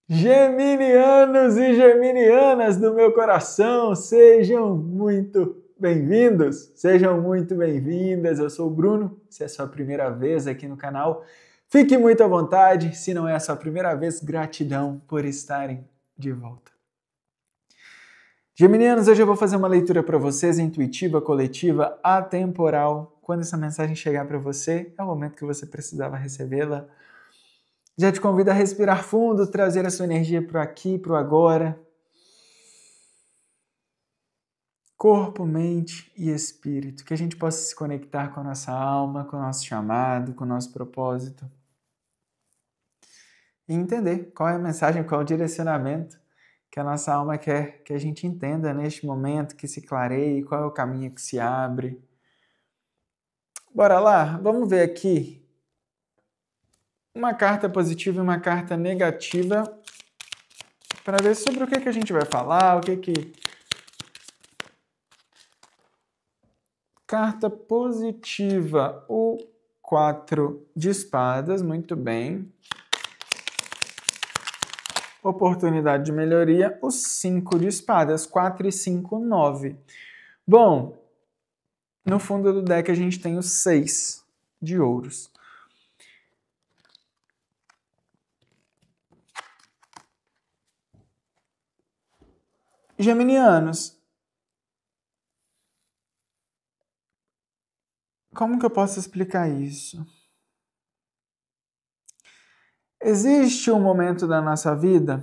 Geminianos e geminianas do meu coração, sejam muito bem-vindos, sejam muito bem-vindas. Eu sou o Bruno, se é a sua primeira vez aqui no canal, fique muito à vontade. Se não é a sua primeira vez, gratidão por estarem de volta. Geminianos, hoje eu vou fazer uma leitura para vocês, intuitiva, coletiva, atemporal. Quando essa mensagem chegar para você, é o momento que você precisava recebê-la. Já te convido a respirar fundo, trazer a sua energia para o aqui, para o agora. Corpo, mente e espírito. Que a gente possa se conectar com a nossa alma, com o nosso chamado, com o nosso propósito. E entender qual é a mensagem, qual é o direcionamento que a nossa alma quer que a gente entenda neste momento, que se clareie, qual é o caminho que se abre. Bora lá, vamos ver aqui uma carta positiva e uma carta negativa para ver sobre o que a gente vai falar, Carta positiva, o 4 de espadas, muito bem. Oportunidade de melhoria, o 5 de espadas, 4 e 5, 9. Bom, no fundo do deck a gente tem o 6 de ouros. Geminianos, como que eu posso explicar isso? Existe um momento da nossa vida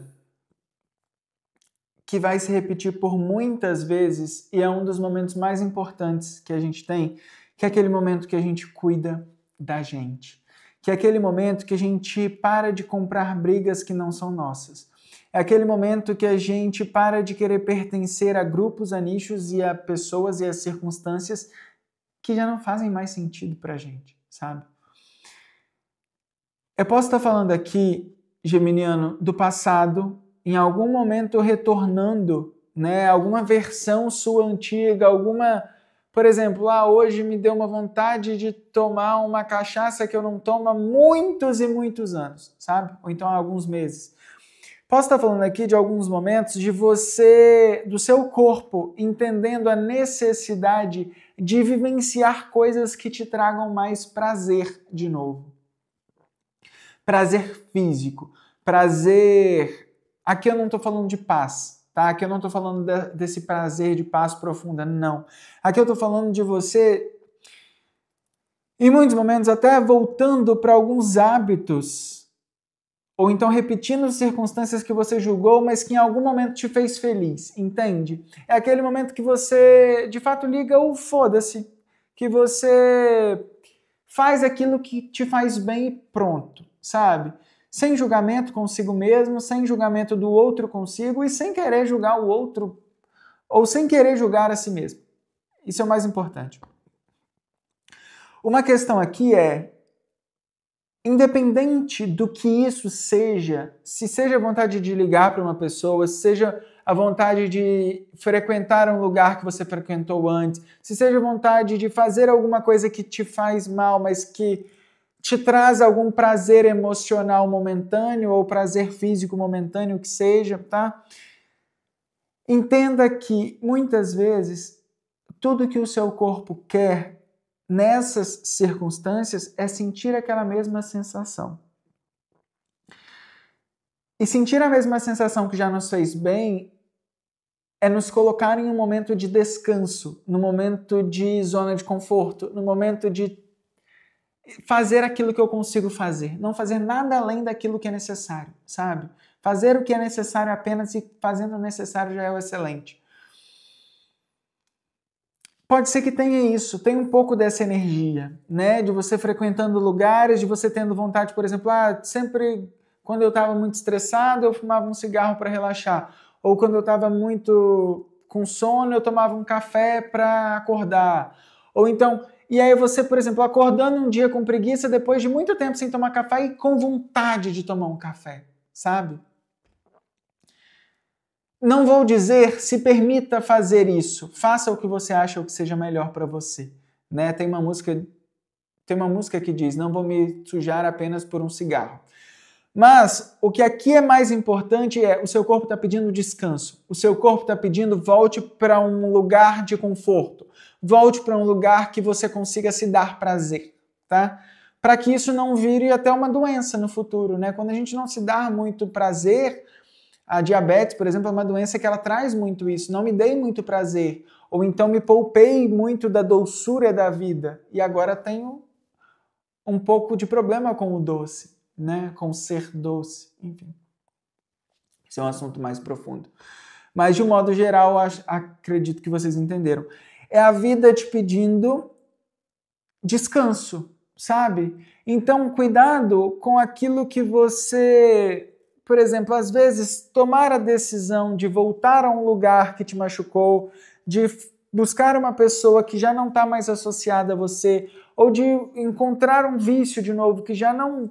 que vai se repetir por muitas vezes e é um dos momentos mais importantes que a gente tem, que é aquele momento que a gente cuida da gente, que é aquele momento que a gente para de comprar brigas que não são nossas. É aquele momento que a gente para de querer pertencer a grupos, a nichos e a pessoas e a circunstâncias que já não fazem mais sentido pra gente, sabe? Eu posso estar falando aqui, geminiano, do passado, em algum momento retornando, né, alguma versão sua antiga, por exemplo, hoje me deu uma vontade de tomar uma cachaça que eu não tomo há muitos e muitos anos, sabe? Ou então há alguns meses. Posso estar falando aqui de alguns momentos de você, do seu corpo, entendendo a necessidade de vivenciar coisas que te tragam mais prazer de novo. Prazer físico, prazer... Aqui eu não estou falando de paz, tá? Aqui eu não estou falando desse prazer de paz profunda, não. Aqui eu estou falando de você, em muitos momentos, até voltando para alguns hábitos, ou então repetindo circunstâncias que você julgou, mas que em algum momento te fez feliz, entende? É aquele momento que você, de fato, liga o foda-se, que você faz aquilo que te faz bem e pronto, sabe? Sem julgamento consigo mesmo, sem julgamento do outro consigo e sem querer julgar o outro ou sem querer julgar a si mesmo. Isso é o mais importante. Uma questão aqui é, independente do que isso seja, se seja a vontade de ligar para uma pessoa, se seja a vontade de frequentar um lugar que você frequentou antes, se seja a vontade de fazer alguma coisa que te faz mal, mas que te traz algum prazer emocional momentâneo ou prazer físico momentâneo que seja, tá? Entenda que muitas vezes tudo que o seu corpo quer nessas circunstâncias é sentir aquela mesma sensação. E sentir a mesma sensação que já nos fez bem é nos colocar em um momento de descanso, no momento de zona de conforto, no momento de fazer aquilo que eu consigo fazer, não fazer nada além daquilo que é necessário, sabe? Fazer o que é necessário apenas e fazendo o necessário já é o excelente. Pode ser que tenha isso, tem um pouco dessa energia, né? De você frequentando lugares, de você tendo vontade, por exemplo, sempre quando eu estava muito estressado, eu fumava um cigarro para relaxar. Ou quando eu estava muito com sono, eu tomava um café para acordar. Ou então, e aí você, por exemplo, acordando um dia com preguiça, depois de muito tempo sem tomar café e com vontade de tomar um café, sabe? Não vou dizer se permita fazer isso. Faça o que você acha o que seja melhor para você. Né? Tem uma música que diz, não vou me sujar apenas por um cigarro. Mas o que aqui é mais importante é o seu corpo está pedindo descanso. O seu corpo está pedindo volte para um lugar de conforto. Volte para um lugar que você consiga se dar prazer, tá? Para que isso não vire até uma doença no futuro, né? Quando a gente não se dá muito prazer, a diabetes, por exemplo, é uma doença que ela traz muito isso. Não me dei muito prazer. Ou então me poupei muito da doçura da vida. E agora tenho um pouco de problema com o doce, né? Com ser doce, enfim. Isso é um assunto mais profundo. Mas, de um modo geral, acredito que vocês entenderam. É a vida te pedindo descanso, sabe? Então, cuidado com aquilo que você, por exemplo, às vezes, tomar a decisão de voltar a um lugar que te machucou, de buscar uma pessoa que já não está mais associada a você, ou de encontrar um vício de novo que já não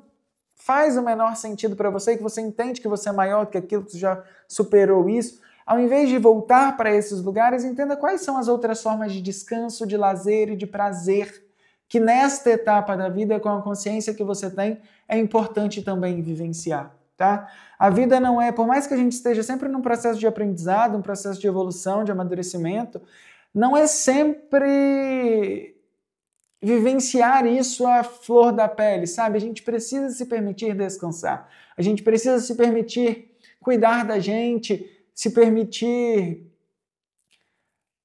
faz o menor sentido para você, que você entende que você é maior do que aquilo, que você já superou isso, ao invés de voltar para esses lugares, entenda quais são as outras formas de descanso, de lazer e de prazer que nesta etapa da vida, com a consciência que você tem, é importante também vivenciar, tá? A vida não é, por mais que a gente esteja sempre num processo de aprendizado, um processo de evolução, de amadurecimento, não é sempre vivenciar isso à flor da pele, sabe? A gente precisa se permitir descansar. A gente precisa se permitir cuidar da gente, se permitir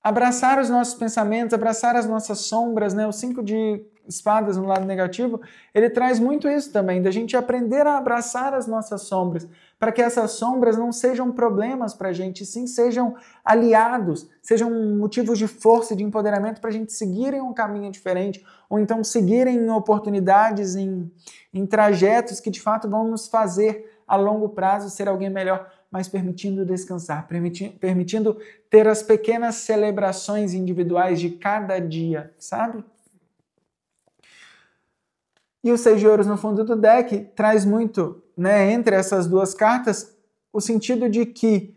abraçar os nossos pensamentos, abraçar as nossas sombras, né? O 5 de espadas no lado negativo, ele traz muito isso também, da gente aprender a abraçar as nossas sombras, para que essas sombras não sejam problemas para a gente, sim sejam aliados, sejam motivos de força e de empoderamento para a gente seguir em um caminho diferente, ou então seguir em oportunidades, em trajetos que de fato vão nos fazer a longo prazo ser alguém melhor, mas permitindo descansar, permitindo ter as pequenas celebrações individuais de cada dia, sabe? E o 6 de ouros no fundo do deck traz muito, né, entre essas duas cartas, o sentido de que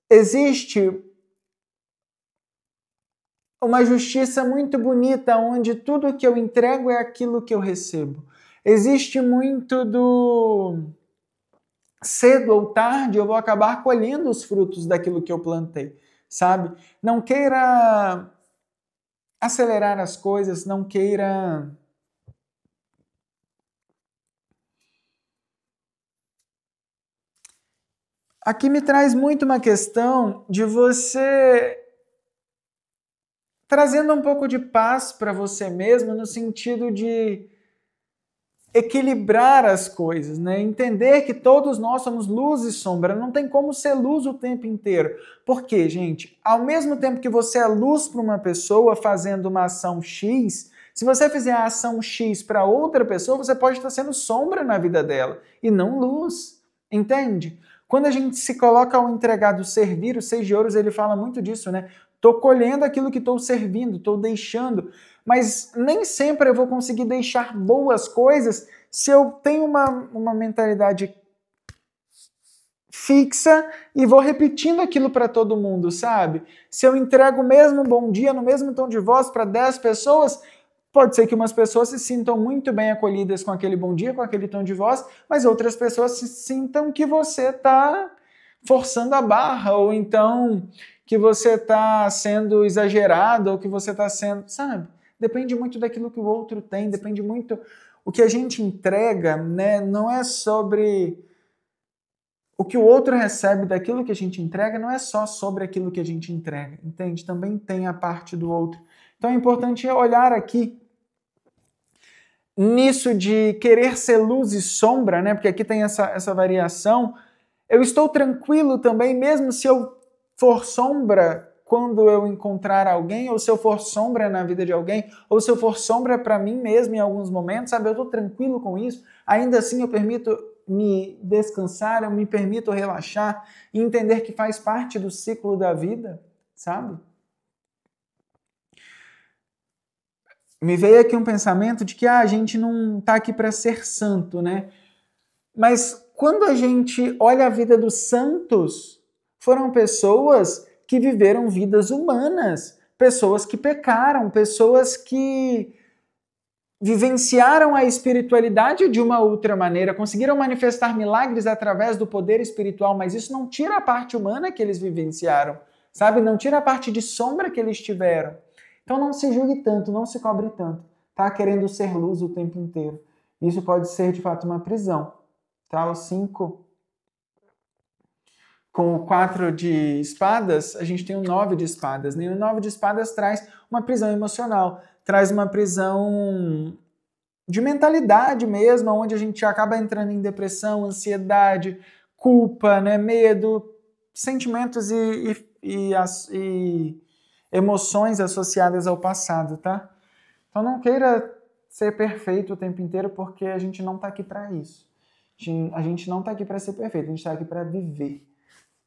existe uma justiça muito bonita, onde tudo que eu entrego é aquilo que eu recebo. Existe muito do cedo ou tarde eu vou acabar colhendo os frutos daquilo que eu plantei, sabe? Não queira acelerar as coisas, não queira aqui me traz muito uma questão de você trazendo um pouco de paz para você mesmo, no sentido de equilibrar as coisas, né? Entender que todos nós somos luz e sombra, não tem como ser luz o tempo inteiro. Por quê, gente? Ao mesmo tempo que você é luz para uma pessoa fazendo uma ação X, se você fizer a ação X para outra pessoa, você pode estar sendo sombra na vida dela e não luz, entende? Quando a gente se coloca ao entregar do servir, o 6 de ouros ele fala muito disso, né? Estou colhendo aquilo que estou servindo, estou deixando, mas nem sempre eu vou conseguir deixar boas coisas se eu tenho uma mentalidade fixa e vou repetindo aquilo para todo mundo, sabe? Se eu entrego o mesmo bom dia, no mesmo tom de voz para 10 pessoas, pode ser que umas pessoas se sintam muito bem acolhidas com aquele bom dia, com aquele tom de voz, mas outras pessoas se sintam que você está forçando a barra, ou então que você está sendo exagerado, ou que você está sendo, sabe? Depende muito daquilo que o outro tem, depende muito o que a gente entrega, né? Não é sobre o que o outro recebe daquilo que a gente entrega, não é só sobre aquilo que a gente entrega, entende? Também tem a parte do outro. Então é importante olhar aqui nisso de querer ser luz e sombra, né? Porque aqui tem essa variação. Eu estou tranquilo também, mesmo se eu for sombra quando eu encontrar alguém, ou se eu for sombra na vida de alguém, ou se eu for sombra para mim mesmo em alguns momentos, sabe? Eu estou tranquilo com isso. Ainda assim eu permito me descansar, eu me permito relaxar e entender que faz parte do ciclo da vida, sabe? Me veio aqui um pensamento de que a gente não está aqui para ser santo, né? Mas quando a gente olha a vida dos santos, foram pessoas que viveram vidas humanas, pessoas que pecaram, pessoas que vivenciaram a espiritualidade de uma outra maneira, conseguiram manifestar milagres através do poder espiritual, mas isso não tira a parte humana que eles vivenciaram, sabe? Não tira a parte de sombra que eles tiveram. Então não se julgue tanto, não se cobre tanto, tá? Querendo ser luz o tempo inteiro. Isso pode ser, de fato, uma prisão, tá? O 5... Com o 4 de espadas, a gente tem o 9 de espadas. E o 9 de espadas traz uma prisão emocional, traz uma prisão de mentalidade mesmo, onde a gente acaba entrando em depressão, ansiedade, culpa, né, medo, sentimentos e emoções associadas ao passado, tá? Então não queira ser perfeito o tempo inteiro, porque a gente não está aqui para isso. A gente não está aqui para ser perfeito, a gente está aqui para viver.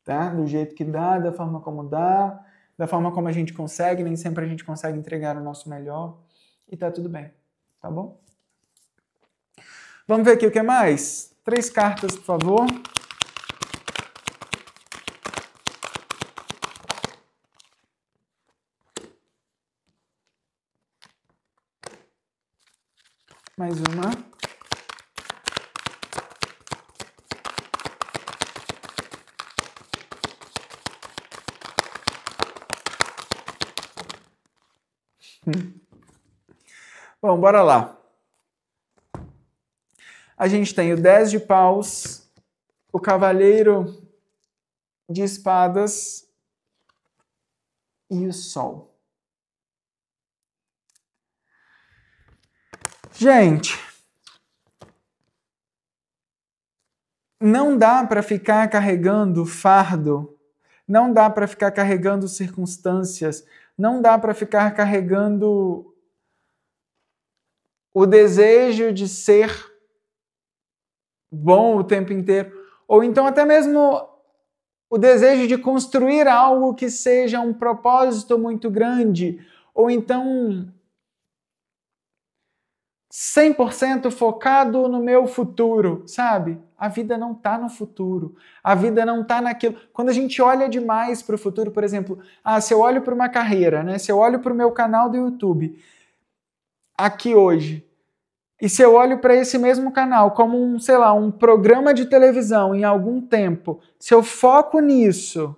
Tá? Do jeito que dá, da forma como dá, da forma como a gente consegue, nem sempre a gente consegue entregar o nosso melhor, e tá tudo bem, tá bom? Vamos ver aqui o que mais? 3 cartas, por favor. Mais uma. Bom, bora lá. A gente tem o 10 de paus, o cavaleiro de espadas e o sol. Gente, não dá para ficar carregando fardo, não dá para ficar carregando circunstâncias, não dá para ficar carregando o desejo de ser bom o tempo inteiro, ou então até mesmo o desejo de construir algo que seja um propósito muito grande, ou então 100% focado no meu futuro, sabe? A vida não está no futuro, a vida não está naquilo. Quando a gente olha demais para o futuro, por exemplo, se eu olho para uma carreira, né? Se eu olho para o meu canal do YouTube, aqui hoje, e se eu olho para esse mesmo canal como um, sei lá, um programa de televisão em algum tempo, se eu foco nisso,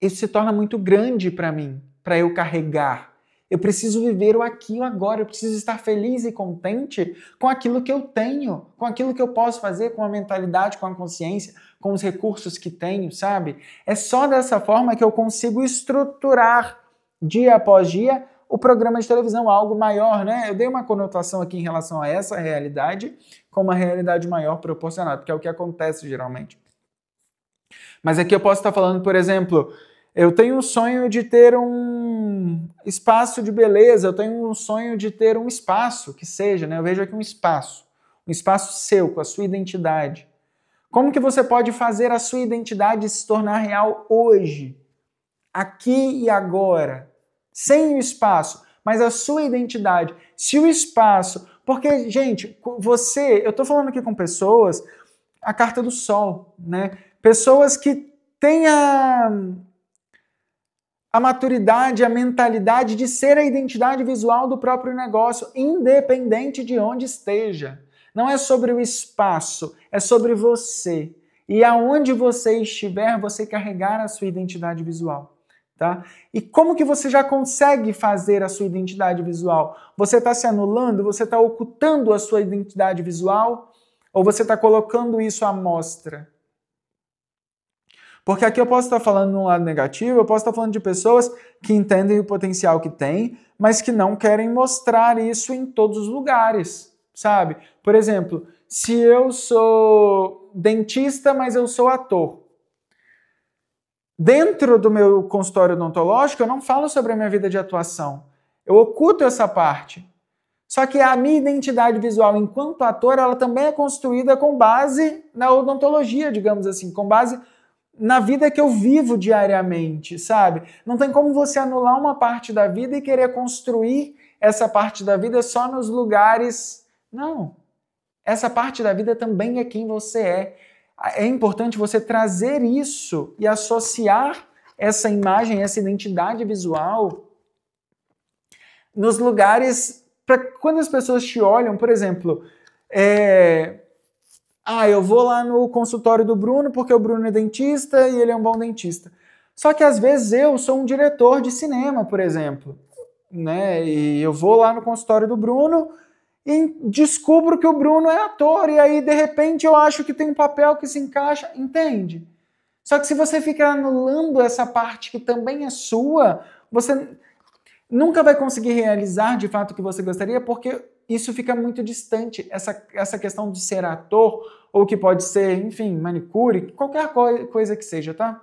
isso se torna muito grande para mim, para eu carregar. Eu preciso viver o aqui e o agora, eu preciso estar feliz e contente com aquilo que eu tenho, com aquilo que eu posso fazer, com a mentalidade, com a consciência, com os recursos que tenho, sabe? É só dessa forma que eu consigo estruturar dia após dia o programa de televisão, algo maior, né? Eu dei uma conotação aqui em relação a essa realidade, com uma realidade maior proporcionada, porque é o que acontece geralmente. Mas aqui eu posso estar falando, por exemplo, eu tenho um sonho de ter um espaço de beleza, eu tenho um sonho de ter um espaço, que seja, né? Eu vejo aqui um espaço seu, com a sua identidade. Como que você pode fazer a sua identidade se tornar real hoje? Aqui e agora? Sem o espaço, mas a sua identidade. Se o espaço... Porque, gente, eu estou falando aqui com pessoas, a carta do sol, né? Pessoas que têm a maturidade, a mentalidade de ser a identidade visual do próprio negócio, independente de onde esteja. Não é sobre o espaço, é sobre você. E aonde você estiver, você carregar a sua identidade visual. Tá? E como que você já consegue fazer a sua identidade visual? Você está se anulando? Você está ocultando a sua identidade visual? Ou você está colocando isso à mostra? Porque aqui eu posso estar falando num lado negativo, eu posso estar falando de pessoas que entendem o potencial que têm, mas que não querem mostrar isso em todos os lugares, sabe? Por exemplo, se eu sou dentista, mas eu sou ator. Dentro do meu consultório odontológico, eu não falo sobre a minha vida de atuação. Eu oculto essa parte. Só que a minha identidade visual enquanto ator, ela também é construída com base na odontologia, digamos assim, com base na vida que eu vivo diariamente, sabe? Não tem como você anular uma parte da vida e querer construir essa parte da vida só nos lugares... Não. Essa parte da vida também é quem você é. É importante você trazer isso e associar essa imagem, essa identidade visual nos lugares quando as pessoas te olham, por exemplo, eu vou lá no consultório do Bruno porque o Bruno é dentista e ele é um bom dentista. Só que às vezes eu sou um diretor de cinema, por exemplo, né? E eu vou lá no consultório do Bruno e descubro que o Bruno é ator e aí de repente eu acho que tem um papel que se encaixa, entende? Só que se você ficar anulando essa parte que também é sua, você nunca vai conseguir realizar de fato o que você gostaria, porque isso fica muito distante, essa questão de ser ator, ou que pode ser, enfim, manicure, qualquer coisa que seja, tá?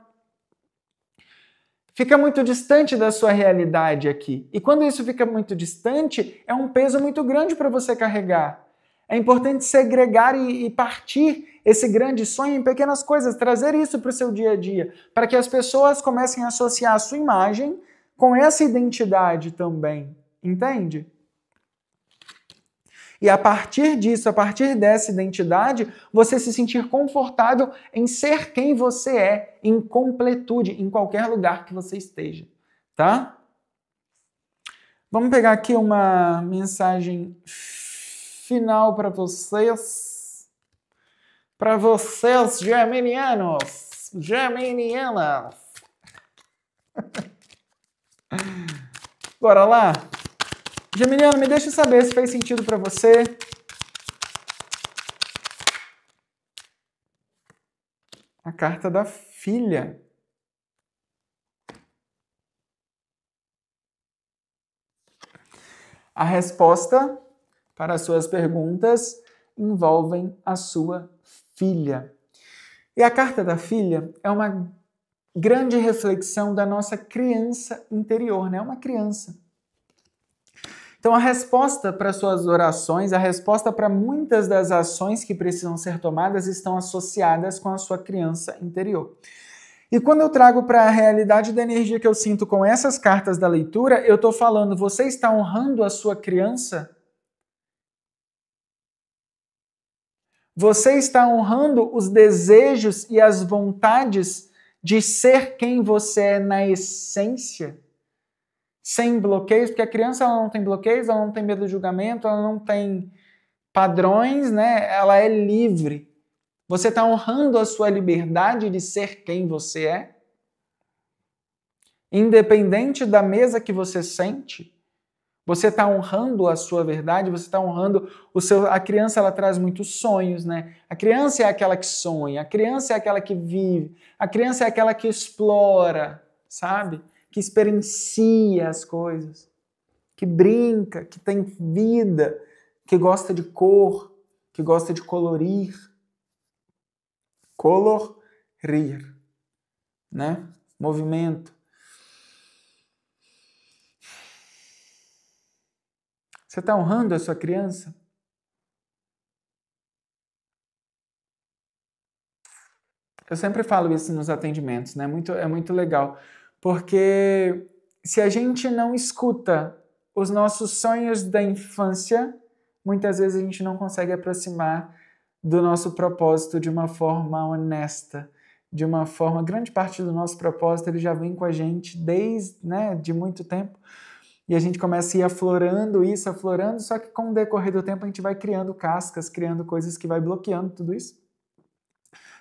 Fica muito distante da sua realidade aqui. E quando isso fica muito distante, é um peso muito grande para você carregar. É importante segregar e partir esse grande sonho em pequenas coisas, trazer isso para o seu dia a dia, para que as pessoas comecem a associar a sua imagem com essa identidade também, entende? E a partir disso, a partir dessa identidade, você se sentir confortável em ser quem você é, em completude, em qualquer lugar que você esteja, tá? Vamos pegar aqui uma mensagem final para vocês. Para vocês, geminianos, geminianas. Bora lá? Geminiano, me deixa saber se fez sentido para você. A carta da filha. A resposta para as suas perguntas envolvem a sua filha. E a carta da filha é uma grande reflexão da nossa criança interior, né? Uma criança. Então, a resposta para suas orações, a resposta para muitas das ações que precisam ser tomadas estão associadas com a sua criança interior. E quando eu trago para a realidade da energia que eu sinto com essas cartas da leitura, eu estou falando, você está honrando a sua criança? Você está honrando os desejos e as vontades de ser quem você é na essência? Sem bloqueios, porque a criança ela não tem bloqueios, ela não tem medo de julgamento, ela não tem padrões, né? Ela é livre. Você está honrando a sua liberdade de ser quem você é? Independente da mesa que você sente, você está honrando a sua verdade, você está honrando o seu... A criança ela traz muitos sonhos, né? A criança é aquela que sonha, a criança é aquela que vive, a criança é aquela que explora, sabe? Que experiencia as coisas, que brinca, que tem vida, que gosta de cor, que gosta de colorir. Colorir, né? Movimento. Você está honrando a sua criança? Eu sempre falo isso nos atendimentos, né? É muito legal. Porque se a gente não escuta os nossos sonhos da infância, muitas vezes a gente não consegue aproximar do nosso propósito de uma forma honesta, de uma forma... Grande parte do nosso propósito ele já vem com a gente desde, né, de muito tempo. E a gente começa a ir aflorando isso, aflorando, só que com o decorrer do tempo a gente vai criando cascas, criando coisas que vai bloqueando tudo isso.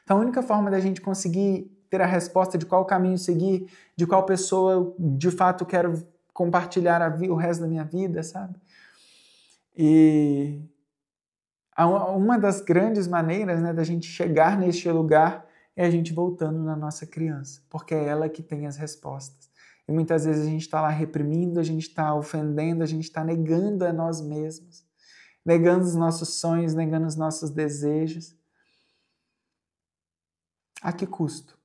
Então a única forma da gente conseguir ter a resposta de qual caminho seguir, de qual pessoa eu de fato quero compartilhar o resto da minha vida, sabe? E uma das grandes maneiras, né, da gente chegar neste lugar é a gente voltando na nossa criança, porque é ela que tem as respostas. E muitas vezes a gente está lá reprimindo, a gente está ofendendo, a gente está negando a nós mesmos, negando os nossos sonhos, negando os nossos desejos. A que custo?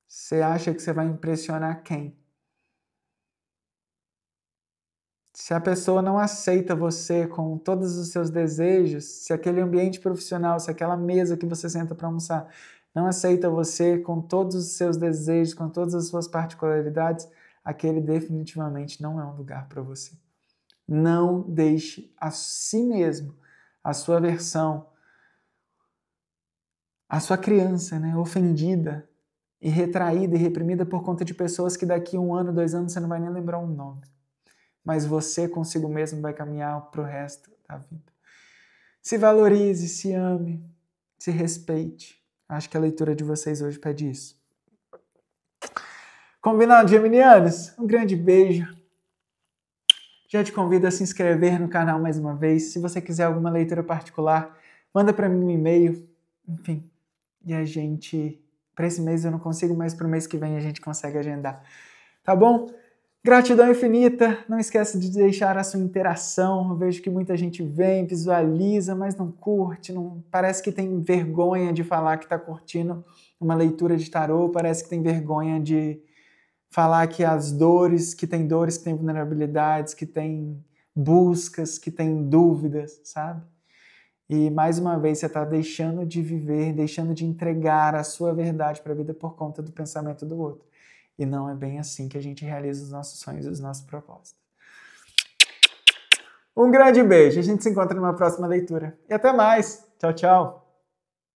Você acha que você vai impressionar quem? Se a pessoa não aceita você com todos os seus desejos, se aquele ambiente profissional, se aquela mesa que você senta para almoçar não aceita você com todos os seus desejos, com todas as suas particularidades, aquele definitivamente não é um lugar para você. Não deixe a si mesmo, a sua versão, a sua criança, né, ofendida e retraída e reprimida por conta de pessoas que daqui 1 ano, 2 anos você não vai nem lembrar um nome. mas você consigo mesmo vai caminhar para o resto da vida. Se valorize, se ame, se respeite. Acho que a leitura de vocês hoje pede isso. Combinado, geminianos? Um grande beijo. Já te convido a se inscrever no canal mais uma vez. Se você quiser alguma leitura particular, manda para mim um e-mail. Enfim, e a gente... Para esse mês eu não consigo, mas para o mês que vem a gente consegue agendar. Tá bom? Gratidão infinita. Não esqueça de deixar a sua interação. Eu vejo que muita gente vem, visualiza, mas não curte. Não... Parece que tem vergonha de falar que está curtindo uma leitura de tarô. Parece que tem vergonha de falar que as dores, que tem vulnerabilidades, que tem buscas, que tem dúvidas, sabe? E mais uma vez você está deixando de viver, deixando de entregar a sua verdade para a vida por conta do pensamento do outro. E não é bem assim que a gente realiza os nossos sonhos e os nossos propósitos. Um grande beijo, a gente se encontra numa próxima leitura. E até mais. Tchau, tchau.